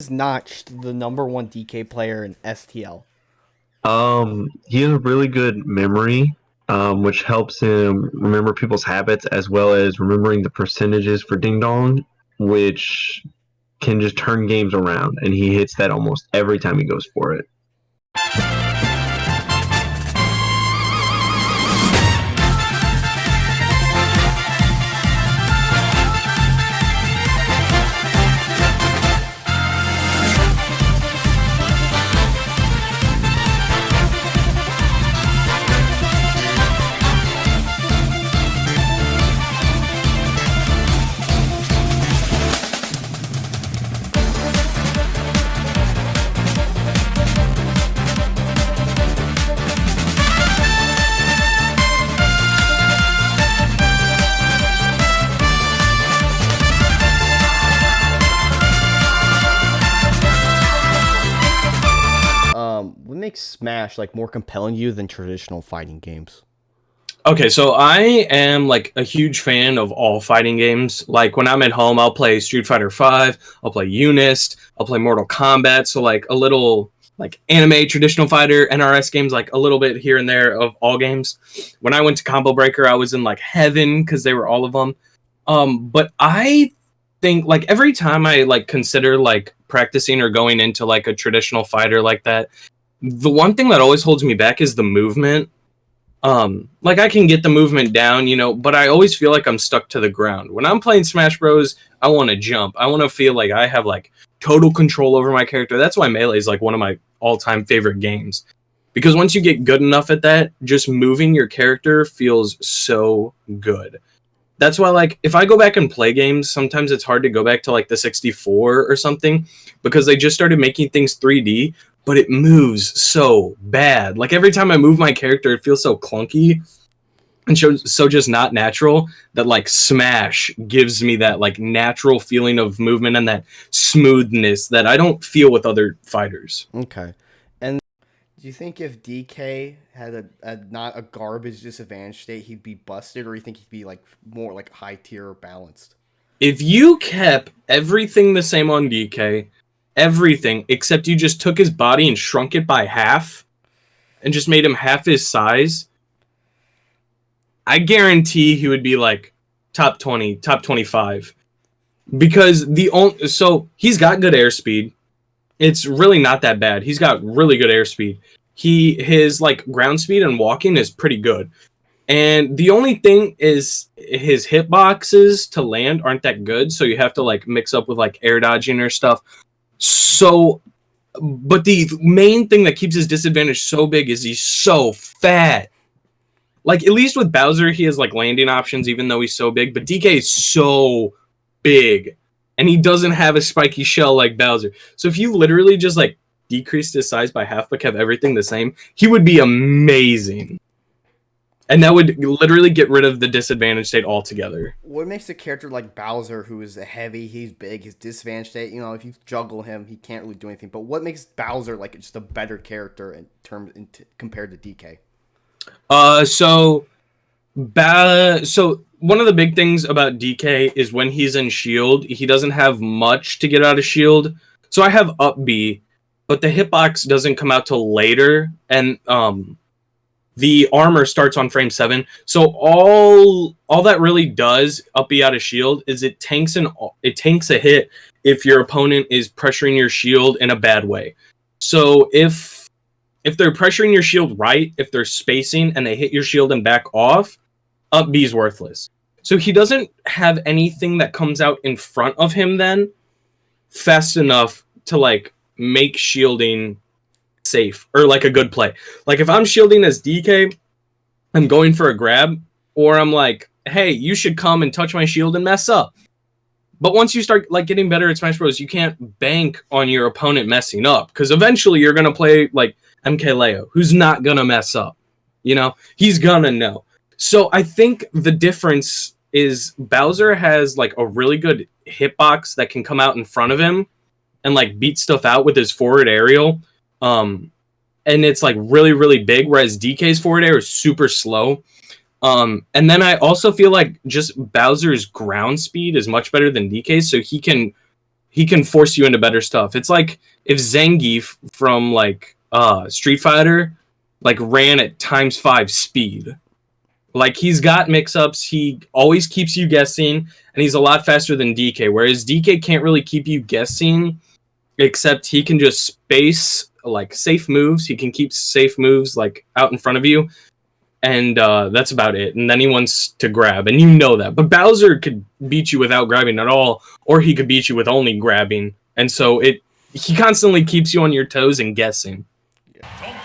Is Notched the number one DK player in STL? He has a really good memory, which helps him remember people's habits as well as remembering the percentages for Ding Dong, which can just turn games around, and he hits that almost every time he goes for it. What makes Smash like more compelling to you than traditional fighting games? Okay, so I am like a huge fan of all fighting games. Like when I'm at home, I'll play Street Fighter 5, I'll play Unist, I'll play Mortal Kombat, so like a little like anime traditional fighter NRS games, like a little bit here and there of all games. When I went to Combo Breaker, I was in like heaven because they were all of them. But I think like every time I like consider like practicing or going into like a traditional fighter like that, the one thing that always holds me back is the movement. Like I can get the movement down, but I always feel like I'm stuck to the ground. When I'm playing Smash Bros, I want to jump. I want to feel like I have like total control over my character. That's why Melee is like one of my all-time favorite games. Because once you get good enough at that, just moving your character feels so good. That's why, like, if I go back and play games, sometimes it's hard to go back to, like, the 64 or something, because they just started making things 3D, but it moves so bad. Like, every time I move my character, it feels so clunky and so just not natural that, like, Smash gives me that, like, natural feeling of movement and that smoothness that I don't feel with other fighters. Okay. And do you think if DK had not a garbage disadvantage state, he'd be busted, or do you think he'd be like more like high tier or balanced? If you kept everything the same on DK, everything, except you just took his body and shrunk it by half and just made him half his size, I guarantee he would be like top 20, top 25. Because so he's got good airspeed. It's really not that bad. He's got really good airspeed. His like ground speed and walking is pretty good. And the only thing is his hitboxes to land aren't that good, so you have to like mix up with like air dodging or stuff. So, but the main thing that keeps his disadvantage so big is he's so fat. Like at least with Bowser, he has like landing options even though he's so big, but DK is so big. And he doesn't have a spiky shell like Bowser. So if you literally just like decreased his size by half but kept everything the same, he would be amazing. And that would literally get rid of the disadvantage state altogether. What makes a character like Bowser, who is a heavy, he's big, his disadvantage state, if you juggle him, he can't really do anything. But what makes Bowser like just a better character compared to DK? So one of the big things about DK is when he's in shield, he doesn't have much to get out of shield. So I have up B, but the hitbox doesn't come out till later, and the armor starts on frame 7. So all that really does up B out of shield is it tanks a hit if your opponent is pressuring your shield in a bad way. So if they're pressuring your shield right, if they're spacing and they hit your shield and back off, up B is worthless. So he doesn't have anything that comes out in front of him then fast enough to like make shielding safe or like a good play. Like if I'm shielding as DK, I'm going for a grab, or I'm like, hey, you should come and touch my shield and mess up. But once you start like getting better at Smash Bros, you can't bank on your opponent messing up, because eventually you're gonna play like MKLeo, who's not gonna mess up. He's gonna know. So I think the difference is Bowser has like a really good hitbox that can come out in front of him and like beat stuff out with his forward aerial. And it's like really, really big, whereas DK's forward air is super slow. And then I also feel like just Bowser's ground speed is much better than DK's, so he can he can force you into better stuff. It's like if Zangief from like Street Fighter like ran at ×5 speed. Like he's got mix-ups, he always keeps you guessing, and he's a lot faster than DK, whereas DK can't really keep you guessing, except he can just space like safe moves. He can keep safe moves like out in front of you, and that's about it. And then he wants to grab, and you know that. But Bowser could beat you without grabbing at all, or he could beat you with only grabbing, and so he constantly keeps you on your toes and guessing. Yeah.